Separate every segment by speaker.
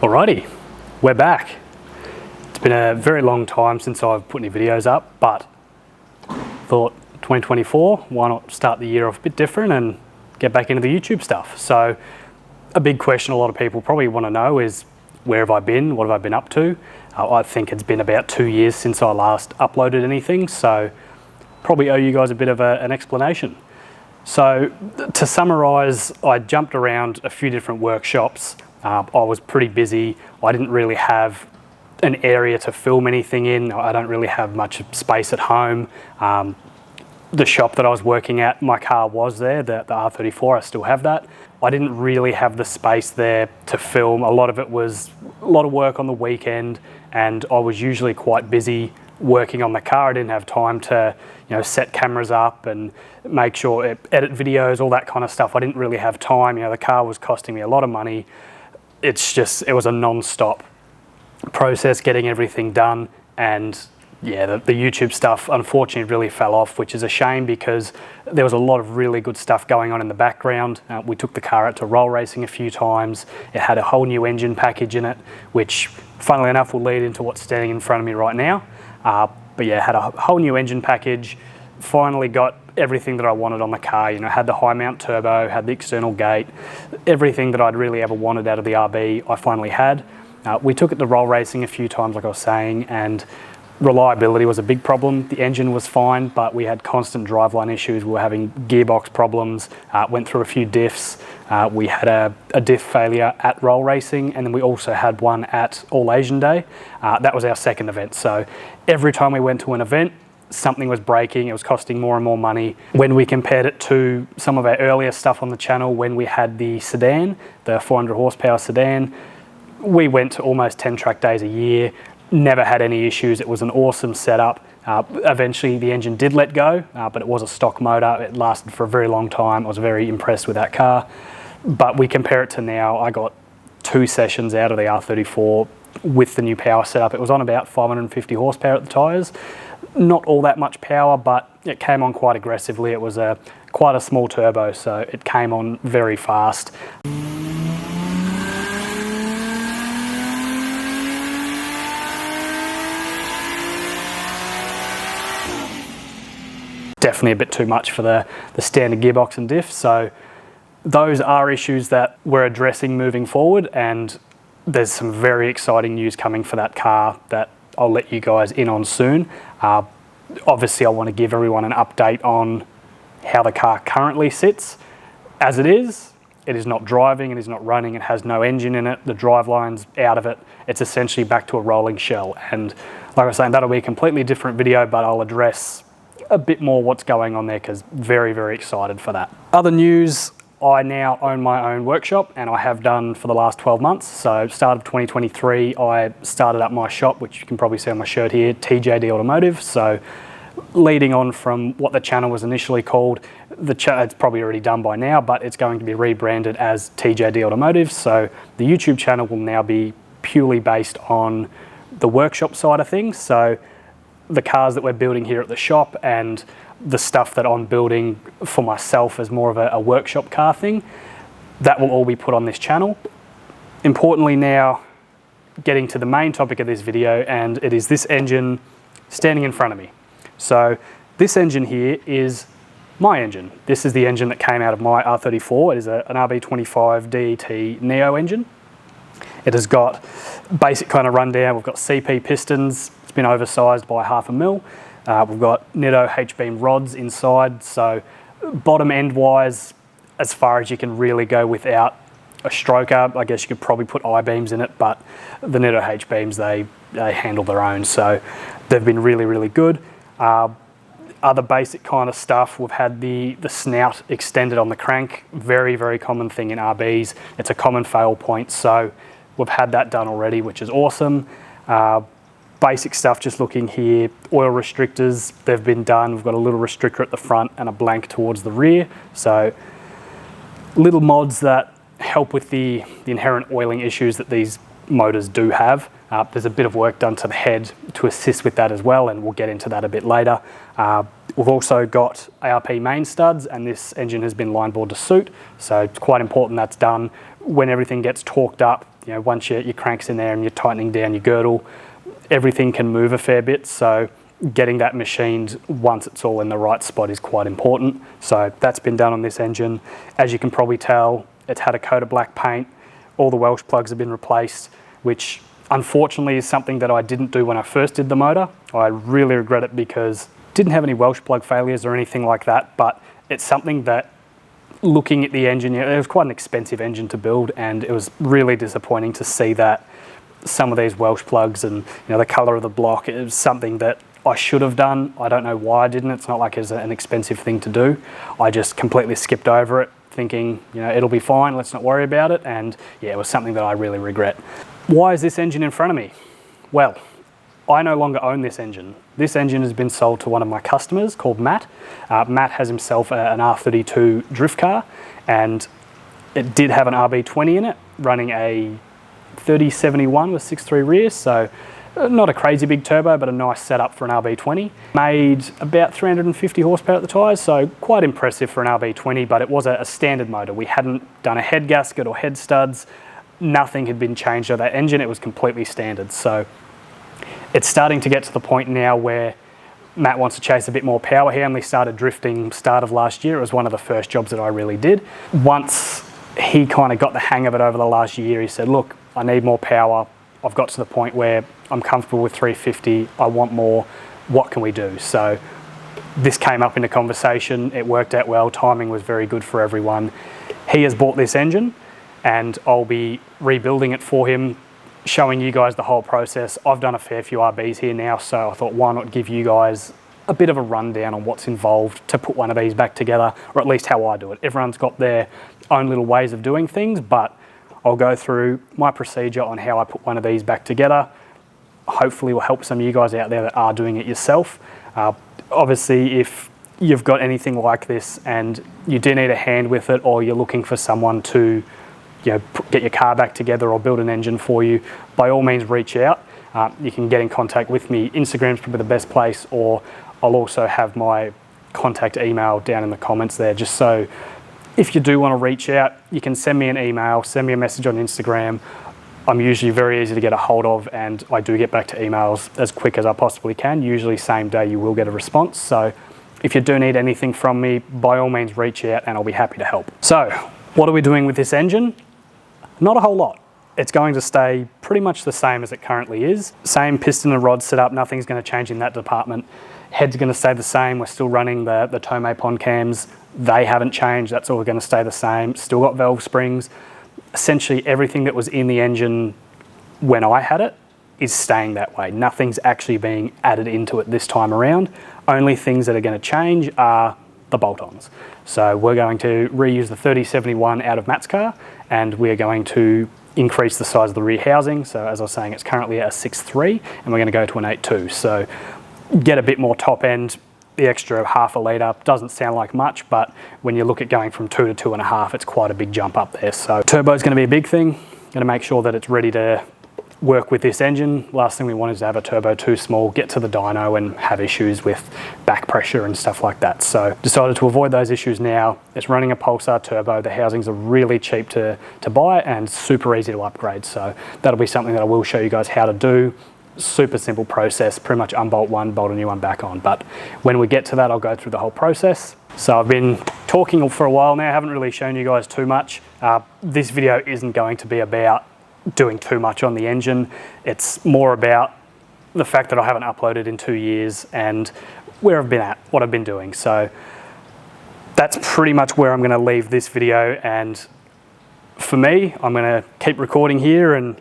Speaker 1: Alrighty, we're back. It's been a very long time since I've put any videos up, but thought 2024, why not start the year off a bit different and get back into the YouTube stuff. So a big question a lot of people probably want to know is, where have I been? What have I been up to? I think it's been about 2 years since I last uploaded anything, so probably owe you guys a bit of an explanation. So to summarise, I jumped around a few different workshops. I was pretty busy. I didn't really have an area to film anything in. I don't really have much space at home. The shop that I was working at, my car was there, the R34, I still have that. I didn't really have the space there to film. A lot of it was a lot of work on the weekend, and I was usually quite busy working on the car. I didn't have time to, set cameras up and make sure, edit videos, all that kind of stuff. I didn't really have time. The car was costing me a lot of money. It was a non-stop process getting everything done, and the YouTube stuff unfortunately really fell off, which is a shame because there was a lot of really good stuff going on in the background. We took the car out to roll racing a few times. It had a whole new engine package in it, which funnily enough will lead into what's standing in front of me right now. It had a whole new engine package. Finally got everything that I wanted on the car. Had the high mount turbo, had the external gate, everything that I'd really ever wanted out of the RB I finally had. We took it to roll racing a few times, like I was saying, and reliability was a big problem. The engine was fine, but we had constant driveline issues. We were having gearbox problems, went through a few diffs. We had a diff failure at roll racing, and then we also had one at All Asian Day. That was our second event. So every time we went to an event, something was breaking. It was costing more and more money. When we compared it to some of our earlier stuff on the channel, when we had the sedan, the 400 horsepower sedan, we went to almost 10 track days a year, never had any issues. It was an awesome setup. Eventually the engine did let go, but it was a stock motor. It lasted for a very long time. I was very impressed with that car. But we compare it to now, I got 2 sessions out of the R34 with the new power setup. It was on about 550 horsepower at the tyres. Not all that much power, but it came on quite aggressively. It was quite a small turbo, so it came on very fast. Definitely a bit too much for the standard gearbox and diff. So those are issues that we're addressing moving forward, and there's some very exciting news coming for that car that I'll let you guys in on soon. Obviously I want to give everyone an update on how the car currently sits. As it is not driving, it is not running, it has no engine in it, the driveline's out of it. It's essentially back to a rolling shell, and like I was saying, that'll be a completely different video, but I'll address a bit more what's going on there because very, very excited for that. Other news, I now own my own workshop, and I have done for the last 12 months. So start of 2023, I started up my shop, which you can probably see on my shirt here, TJD Automotive. So leading on from what the channel was initially called, it's probably already done by now, but it's going to be rebranded as TJD Automotive. So the YouTube channel will now be purely based on the workshop side of things. So the cars that we're building here at the shop and the stuff that I'm building for myself as more of a workshop car thing, that will all be put on this channel. Importantly now, getting to the main topic of this video, and it is this engine standing in front of me. So this engine here is my engine. This is the engine that came out of my R34. It is an RB25 DET Neo engine. It has got basic kind of rundown. We've got CP pistons. It's been oversized by 0.5 mil. We've got Nitto H-beam rods inside, so bottom end wise, as far as you can really go without a stroker. I guess you could probably put I-beams in it, but the Nitto H-beams, they handle their own, so they've been really, really good. Other basic kind of stuff, we've had the snout extended on the crank, very, very common thing in RBs. It's a common fail point, so we've had that done already, which is awesome. Basic stuff, just looking here, oil restrictors, they've been done. We've got a little restrictor at the front and a blank towards the rear. So little mods that help with the inherent oiling issues that these motors do have. There's a bit of work done to the head to assist with that as well, and we'll get into that a bit later. We've also got ARP main studs, and this engine has been line bored to suit, so it's quite important that's done. When everything gets torqued up, You know, once your crank's in there and you're tightening down your girdle, everything can move a fair bit. So getting that machined once it's all in the right spot is quite important. So that's been done on this engine. As you can probably tell, it's had a coat of black paint. All the Welsh plugs have been replaced, which unfortunately is something that I didn't do when I first did the motor. I really regret it because didn't have any Welsh plug failures or anything like that, but it's something that, looking at the engine, it was quite an expensive engine to build, and it was really disappointing to see that some of these Welsh plugs and, you know, the colour of the block, it was something that I should have done. I don't know why I didn't. It's not like it's an expensive thing to do. I just completely skipped over it, thinking, you know, it'll be fine, let's not worry about it. And yeah, it was something that I really regret. Why is this engine in front of me? Well, I no longer own this engine. This engine has been sold to one of my customers called Matt. Matt has himself an R32 drift car, and it did have an RB20 in it, running a 3071 with 6.3 rear, so not a crazy big turbo, but a nice setup for an RB20. Made about 350 horsepower at the tyres, so quite impressive for an RB20, but it was a standard motor. We hadn't done a head gasket or head studs. Nothing had been changed on that engine. It was completely standard. So it's starting to get to the point now where Matt wants to chase a bit more power. He only started drifting start of last year. It was one of the first jobs that I really did. Once he kind of got the hang of it over the last year, he said, look, I need more power. I've got to the point where I'm comfortable with 350. I want more. What can we do? So this came up in a conversation. It worked out well. Timing was very good for everyone. He has bought this engine, and I'll be rebuilding it for him, showing you guys the whole process. I've done a fair few RBs here now, so I thought, why not give you guys a bit of a rundown on what's involved to put one of these back together, or at least how I do it. Everyone's got their own little ways of doing things, but I'll go through my procedure on how I put one of these back together. Hopefully will help some of you guys out there that are doing it yourself. Obviously, if you've got anything like this and you do need a hand with it, or you're looking for someone to, you know, get your car back together or build an engine for you, by all means reach out. You can get in contact with me. Instagram's probably the best place, or I'll also have my contact email down in the comments there, just so if you do want to reach out, you can send me an email, send me a message on Instagram. I'm usually very easy to get a hold of, and I do get back to emails as quick as I possibly can. Usually same day you will get a response. So if you do need anything from me, by all means reach out and I'll be happy to help. So what are we doing with this engine? Not a whole lot. It's going to stay pretty much the same as it currently is. Same piston and rod setup, nothing's going to change in that department. Head's going to stay the same. We're still running the Tomei pond cams. They haven't changed, that's all going to stay the same. Still got valve springs. Essentially everything that was in the engine when I had it is staying that way. Nothing's actually being added into it this time around. Only things that are going to change are the bolt-ons. So we're going to reuse the 3071 out of Matt's car, and we're going to increase the size of the rear housing. So as I was saying, it's currently a 6.3 and we're going to go to an 8.2. So get a bit more top end. The extra half a litre doesn't sound like much, but when you look at going from 2 to 2.5, it's quite a big jump up there. So turbo is going to be a big thing. Going to make sure that it's ready to work with this engine. Last thing we want is to have a turbo too small, get to the dyno and have issues with back pressure and stuff like that. So decided to avoid those issues now. It's running a Pulsar turbo. The housings are really cheap to buy and super easy to upgrade. So that'll be something that I will show you guys how to do. Super simple process, pretty much unbolt one, bolt a new one back on. But when we get to that, I'll go through the whole process. So I've been talking for a while now, haven't really shown you guys too much. This video isn't going to be about doing too much on the engine. It's more about the fact that I haven't uploaded in 2 years and where I've been at, what I've been doing. So that's pretty much where I'm going to leave this video. And for me, I'm going to keep recording here and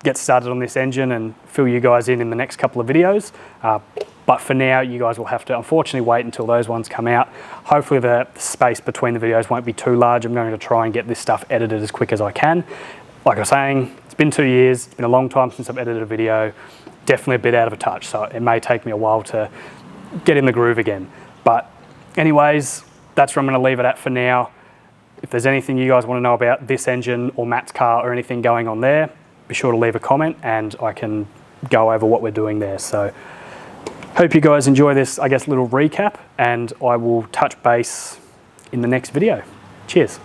Speaker 1: get started on this engine and fill you guys in the next couple of videos. But for now, you guys will have to unfortunately wait until those ones come out. Hopefully the space between the videos won't be too large. I'm going to try and get this stuff edited as quick as I can. Like I was saying, it's been 2 years. It's been a long time since I've edited a video. Definitely a bit out of touch, so it may take me a while to get in the groove again. But anyways, that's where I'm going to leave it at for now. If there's anything you guys want to know about this engine or Matt's car or anything going on there, be sure to leave a comment and I can go over what we're doing there. So hope you guys enjoy this, I guess, little recap, and I will touch base in the next video. Cheers.